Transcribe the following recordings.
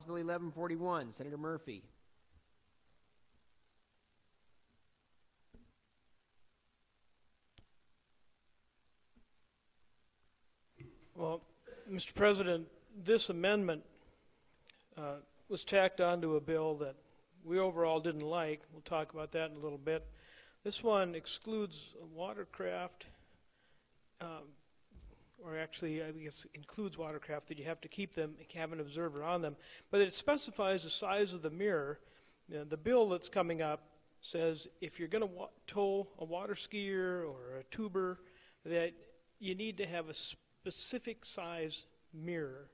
Bill 1141, Senator Murphy. Well, Mr. President, this amendment was tacked onto a bill that we overall didn't like. We'll talk about that in a little bit. This one excludes watercraft, or actually, I guess, includes watercraft that you have to keep them, have an observer on them. But it specifies the size of the mirror. The bill that's coming up says if you're going to tow a water skier or a tuber, that you need to have a specific size mirror,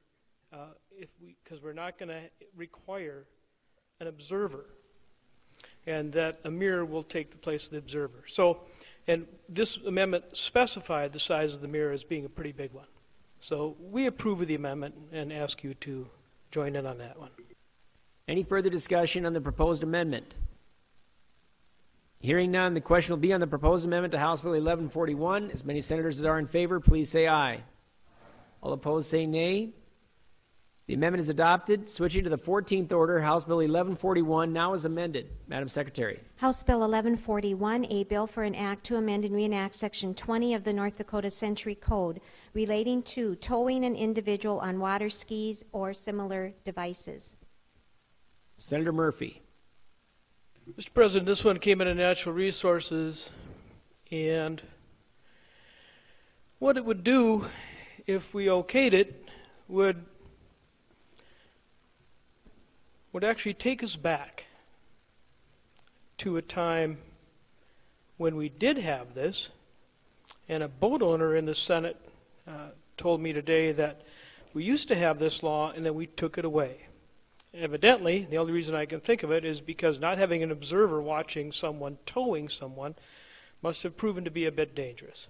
because we're not going to require an observer, and that a mirror will take the place of the observer. So, and this amendment specified the size of the mirror as being a pretty big one. So we approve of the amendment and ask you to join in on that one. Any further discussion on the proposed amendment? Hearing none, the question will be on the proposed amendment to House Bill 1141. As many senators as are in favor, please say aye. All opposed say nay. The amendment is adopted. Switching to the 14th order, House Bill 1141 now is amended. Madam Secretary. House Bill 1141, a bill for an act to amend and reenact Section 20 of the North Dakota Century Code relating to towing an individual on water skis or similar devices. Senator Murphy. Mr. President, this one came out of Natural Resources, and what it would do if we okayed it would actually take us back to a time when we did have this, and a boat owner in the Senate told me today that we used to have this law and then we took it away. Evidently, the only reason I can think of it is because not having an observer watching someone towing someone must have proven to be a bit dangerous.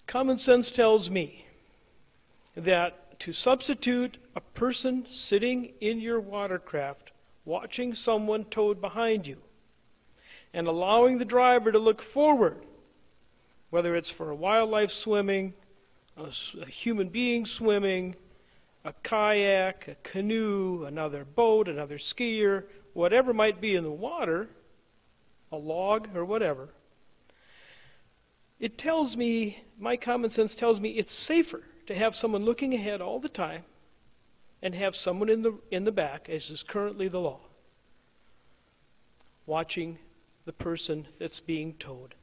Common sense tells me that to substitute a person sitting in your watercraft watching someone towed behind you and allowing the driver to look forward, whether it's for a wildlife swimming, a human being swimming, a kayak, a canoe, another boat, another skier, whatever might be in the water, a log or whatever, it tells me, my common sense tells me it's safer to have someone looking ahead all the time and have someone in the back, as is currently the law, watching the person that's being towed.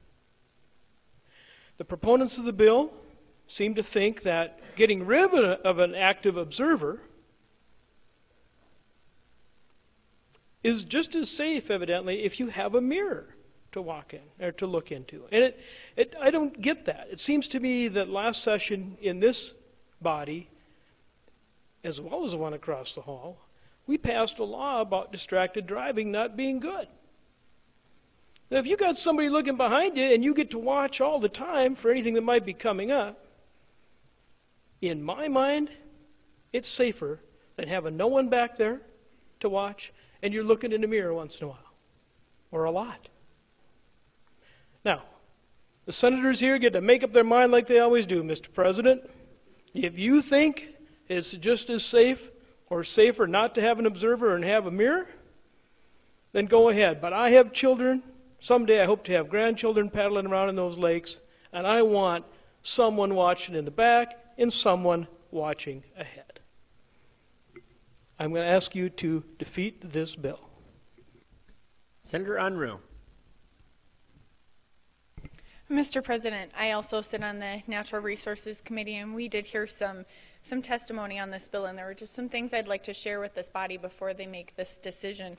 The proponents of the bill seem to think that getting rid of an active observer is just as safe, evidently, if you have a mirror to walk in or to look into. And I don't get that. It seems to me that last session in this body, as well as the one across the hall, we passed a law about distracted driving not being good. Now, if you got somebody looking behind you and you get to watch all the time for anything that might be coming up, in my mind, it's safer than having no one back there to watch and you're looking in the mirror once in a while, or a lot. Now, the senators here get to make up their mind like they always do, Mr. President. If you think it's just as safe or safer not to have an observer and have a mirror, then go ahead. But I have children. Someday I hope to have grandchildren paddling around in those lakes, and I want someone watching in the back and someone watching ahead. I'm going to ask you to defeat this bill. Senator Unruh. Mr. President, I also sit on the Natural Resources Committee, and we did hear some testimony on this bill, and there were just some things I'd like to share with this body before they make this decision.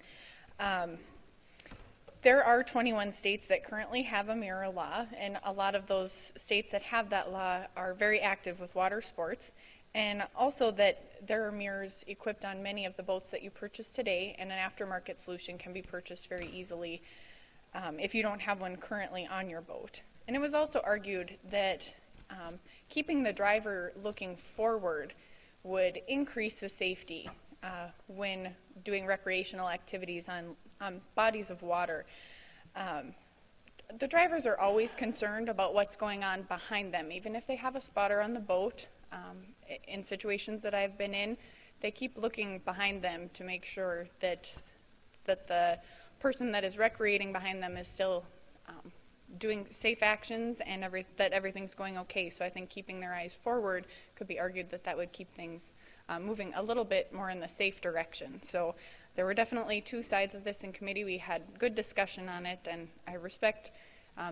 There are 21 states that currently have a mirror law, and a lot of those states that have that law are very active with water sports, and also that there are mirrors equipped on many of the boats that you purchase today, and an aftermarket solution can be purchased very easily if you don't have one currently on your boat. And it was also argued that keeping the driver looking forward would increase the safety when doing recreational activities on bodies of water. The drivers are always concerned about what's going on behind them, even if they have a spotter on the boat. In situations that I've been in, they keep looking behind them to make sure that the person that is recreating behind them is still doing safe actions and that everything's going okay. So I think keeping their eyes forward could be argued that would keep things moving a little bit more in the safe direction. So there were definitely two sides of this in committee. We had good discussion on it, and I respect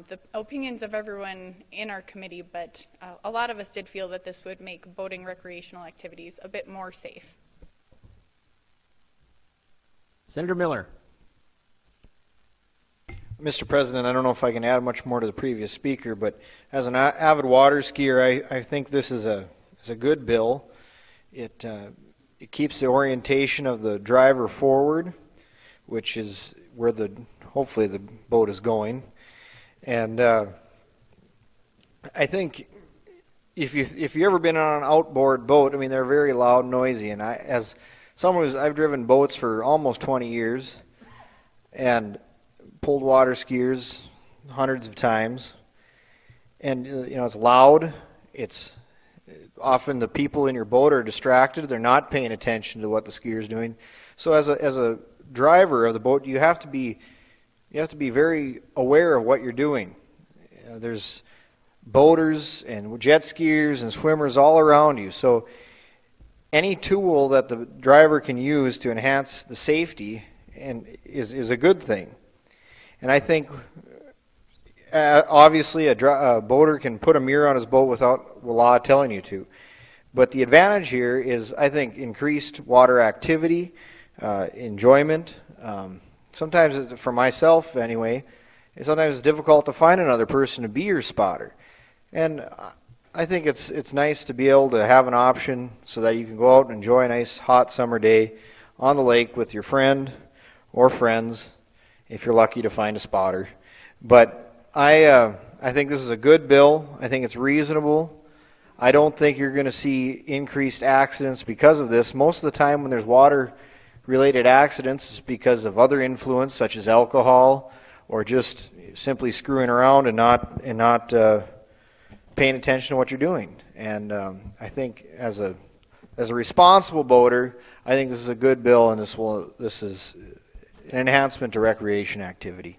the opinions of everyone in our committee, but a lot of us did feel that this would make boating recreational activities a bit more safe. Senator Miller. Mr. President, I don't know if I can add much more to the previous speaker, but as an avid water skier, I think this is a good bill. It keeps the orientation of the driver forward, which is where hopefully the boat is going. And I think if you ever been on an outboard boat, I mean, they're very loud and noisy. And as someone I've driven boats for almost 20 years and pulled water skiers hundreds of times, and it's loud. It's often the people in your boat are distracted. They're not paying attention to what the skier is doing. So as a driver of the boat, you have to be very aware of what you're doing. There's boaters and jet skiers and swimmers all around you. So any tool that the driver can use to enhance the safety is a good thing. And I think obviously a boater can put a mirror on his boat without the law telling you to. But the advantage here is, I think, increased water activity, enjoyment. Sometimes, for myself anyway, sometimes it's difficult to find another person to be your spotter. And I think it's nice to be able to have an option so that you can go out and enjoy a nice hot summer day on the lake with your friend or friends, if you're lucky to find a spotter. But I think this is a good bill. I think it's reasonable. I don't think you're going to see increased accidents because of this. Most of the time when there's water-related accidents, it's because of other influence, such as alcohol, or just simply screwing around and not paying attention to what you're doing. And I think as a responsible boater, I think this is a good bill, and this is an enhancement to recreation activity.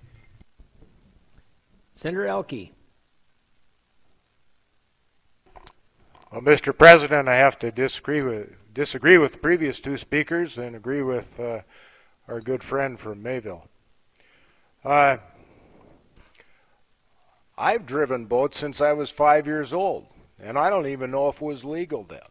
Senator Elke. Well, Mr. President, I have to disagree with the previous two speakers and agree with our good friend from Mayville. I've driven boats since I was 5 years old, and I don't even know if it was legal then.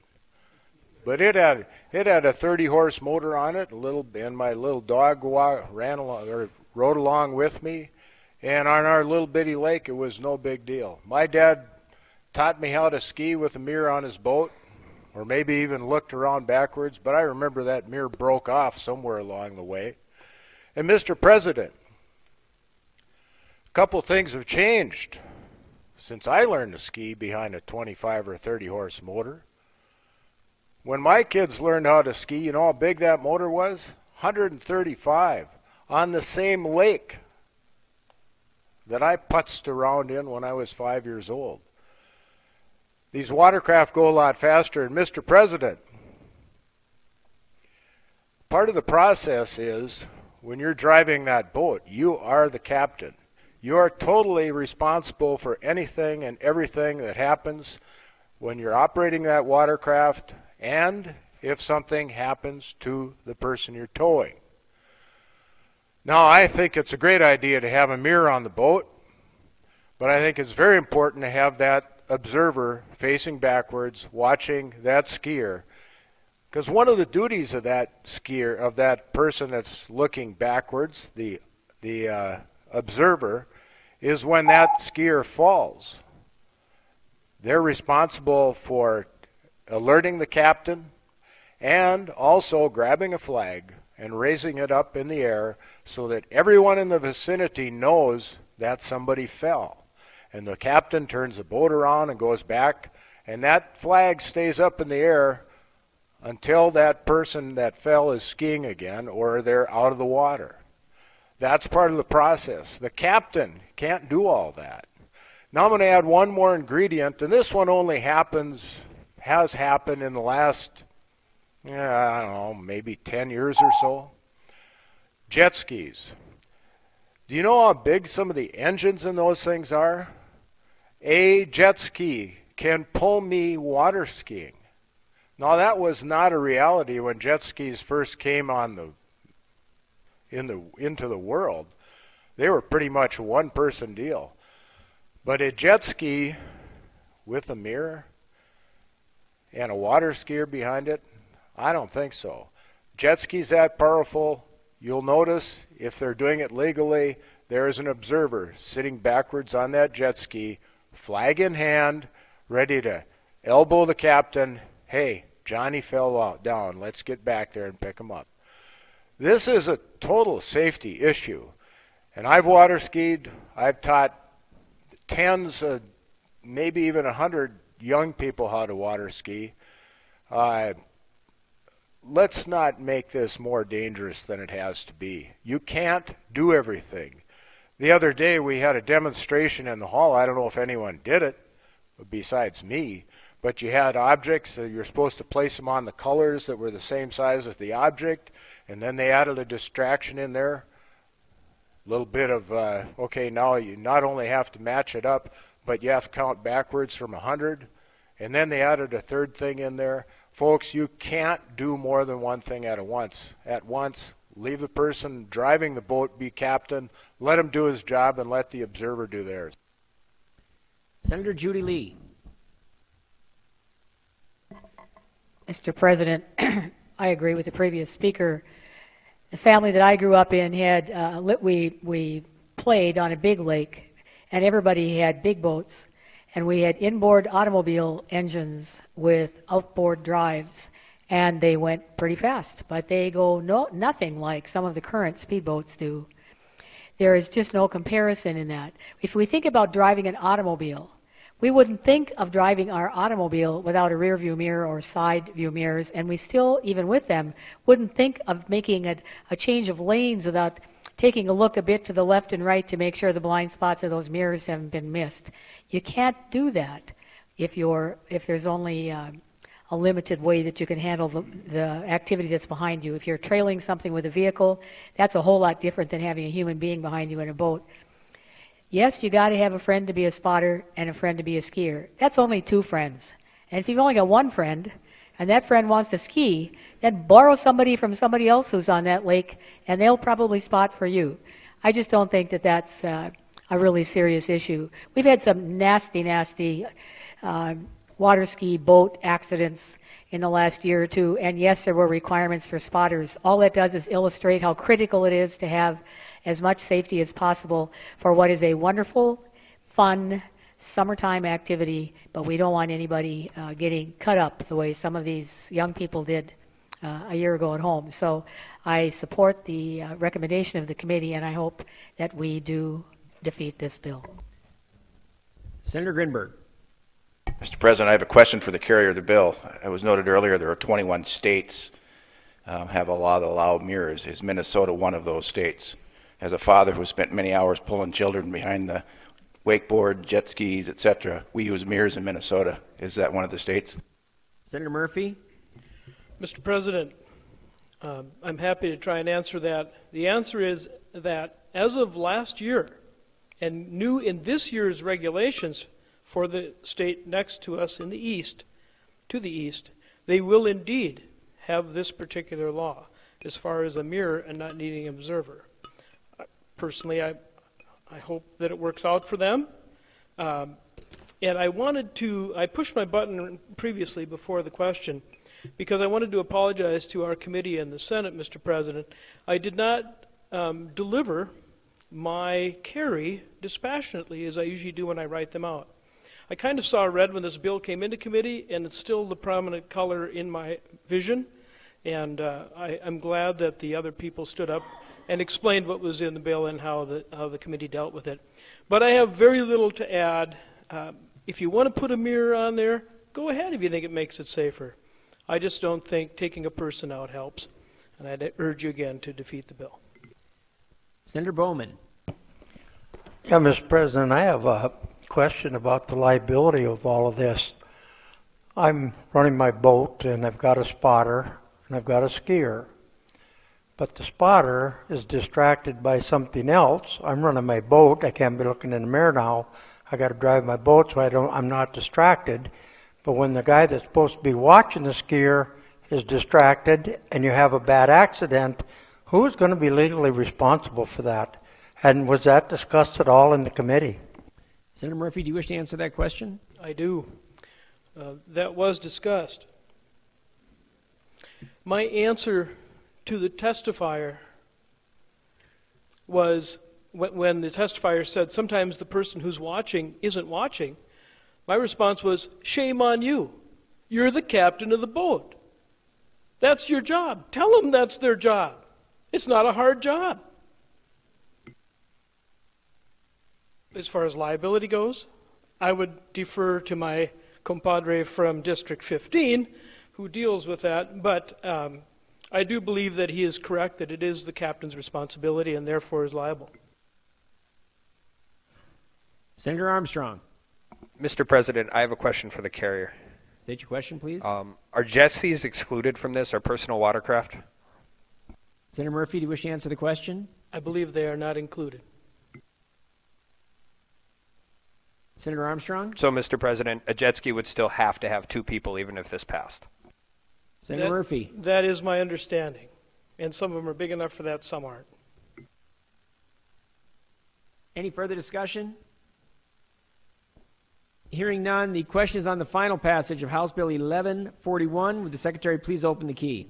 But it had a 30-horse motor on it, and my little dog rode along with me. And on our little bitty lake, it was no big deal. My dad taught me how to ski with a mirror on his boat, or maybe even looked around backwards, but I remember that mirror broke off somewhere along the way. And Mr. President, a couple things have changed since I learned to ski behind a 25 or 30 horse motor. When my kids learned how to ski, you know how big that motor was? 135 on the same lake that I putzed around in when I was 5 years old. These watercraft go a lot faster. And Mr. President, part of the process is when you're driving that boat, you are the captain. You are totally responsible for anything and everything that happens when you're operating that watercraft and if something happens to the person you're towing. Now, I think it's a great idea to have a mirror on the boat, but I think it's very important to have that observer facing backwards, watching that skier, because one of the duties of that skier, of that person that's looking backwards, the observer, is when that skier falls. They're responsible for alerting the captain and also grabbing a flag and raising it up in the air so that everyone in the vicinity knows that somebody fell. And the captain turns the boat around and goes back, and that flag stays up in the air until that person that fell is skiing again or they're out of the water. That's part of the process. The captain can't do all that. Now I'm going to add one more ingredient, and this one only has happened in the last I don't know, maybe 10 years or so. Jet skis. Do you know how big some of the engines in those things are? A jet ski can pull me water skiing. Now that was not a reality when jet skis first came into the world. They were pretty much a one-person deal. But a jet ski with a mirror and a water skier behind it, I don't think so. Jet skis that powerful, you'll notice if they're doing it legally, there is an observer sitting backwards on that jet ski, flag in hand, ready to elbow the captain. Hey, Johnny fell down. Let's get back there and pick him up. This is a total safety issue. And I've water skied. I've taught tens, maybe even 100 young people how to water ski. Let's not make this more dangerous than it has to be. You can't do everything. The other day we had a demonstration in the hall. I don't know if anyone did it besides me, but you had objects. You're supposed to place them on the colors that were the same size as the object, and then they added a distraction in there. A little bit of, okay, now you not only have to match it up, but you have to count backwards from 100. And then they added a third thing in there. Folks, you can't do more than one thing at once. Leave the person driving the boat be captain, let him do his job, and let the observer do theirs. Senator Judy Lee. Mr. President, I agree with the previous speaker. The family that I grew up in had, we played on a big lake, and everybody had big boats, and we had inboard automobile engines with outboard drives, and they went pretty fast, but they go nothing like some of the current speedboats do. There is just no comparison in that. If we think about driving an automobile, we wouldn't think of driving our automobile without a rear view mirror or side view mirrors, and we still, even with them, wouldn't think of making a change of lanes without taking a look a bit to the left and right to make sure the blind spots of those mirrors haven't been missed. You can't do that if there's only a limited way that you can handle the activity that's behind you. If you're trailing something with a vehicle, that's a whole lot different than having a human being behind you in a boat. Yes, you got to have a friend to be a spotter and a friend to be a skier. That's only two friends. And if you've only got one friend, and that friend wants to ski, then borrow somebody from somebody else who's on that lake, and they'll probably spot for you. I just don't think that that's a really serious issue. We've had some nasty water ski boat accidents in the last year or two, and yes, there were requirements for spotters. All that does is illustrate how critical it is to have as much safety as possible for what is a wonderful, fun, summertime activity, but we don't want anybody getting cut up the way some of these young people did a year ago at home. So I support the recommendation of the committee, and I hope that we do defeat this bill. Senator Grinberg. Mr. President, I have a question for the carrier of the bill. It was noted earlier there are 21 states have a law that allow mirrors. Is Minnesota one of those states? As a father who spent many hours pulling children behind the wakeboard, jet skis, etc., we use mirrors in Minnesota. Is that one of the states? Senator Murphy. Mr. President, I'm happy to try and answer that. The answer is that as of last year, and new in this year's regulations for the state next to us in the east, they will indeed have this particular law as far as a mirror and not needing an observer. Personally, I hope that it works out for them. And I pushed my button previously before the question because I wanted to apologize to our committee and the Senate, Mr. President. I did not deliver my carry dispassionately as I usually do when I write them out. I kind of saw red when this bill came into committee, and it's still the prominent color in my vision. And I'm glad that the other people stood up and explained what was in the bill and how the committee dealt with it. But I have very little to add. If you want to put a mirror on there, go ahead if you think it makes it safer. I just don't think taking a person out helps. And I'd urge you again to defeat the bill. Senator Bowman. Yeah, Mr. President, I have a question about the liability of all of this. I'm running my boat and I've got a spotter and I've got a skier. But the spotter is distracted by something else. I'm running my boat. I can't be looking in the mirror now. I got to drive my boat so I'm not distracted. But when the guy that's supposed to be watching the skier is distracted and you have a bad accident, who's going to be legally responsible for that? And was that discussed at all in the committee? Senator Murphy, do you wish to answer that question? I do. That was discussed. My answer to the testifier was, when the testifier said sometimes the person who's watching isn't watching, my response was, shame on you. You're the captain of the boat. That's your job. Tell them that's their job. It's not a hard job. As far as liability goes, I would defer to my compadre from District 15 who deals with that, but I do believe that he is correct, that it is the captain's responsibility and therefore is liable. Senator Armstrong. Mr. President, I have a question for the carrier. State your question, please. Are jet skis excluded from this, or personal watercraft? Senator Murphy, do you wish to answer the question? I believe they are not included. Senator Armstrong? So, Mr. President, a jet ski would still have to have two people even if this passed. Senator Murphy? That is my understanding. And some of them are big enough for that, some aren't. Any further discussion? Hearing none, the question is on the final passage of House Bill 1141. Would the Secretary please open the key?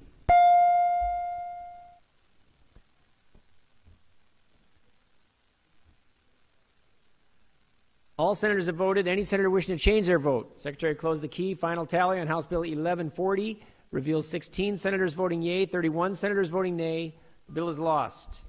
All senators have voted. Any senator wishing to change their vote? Secretary, close the key. Final tally on House Bill 1140 reveals 16 senators voting yea, 31 senators voting nay. The bill is lost.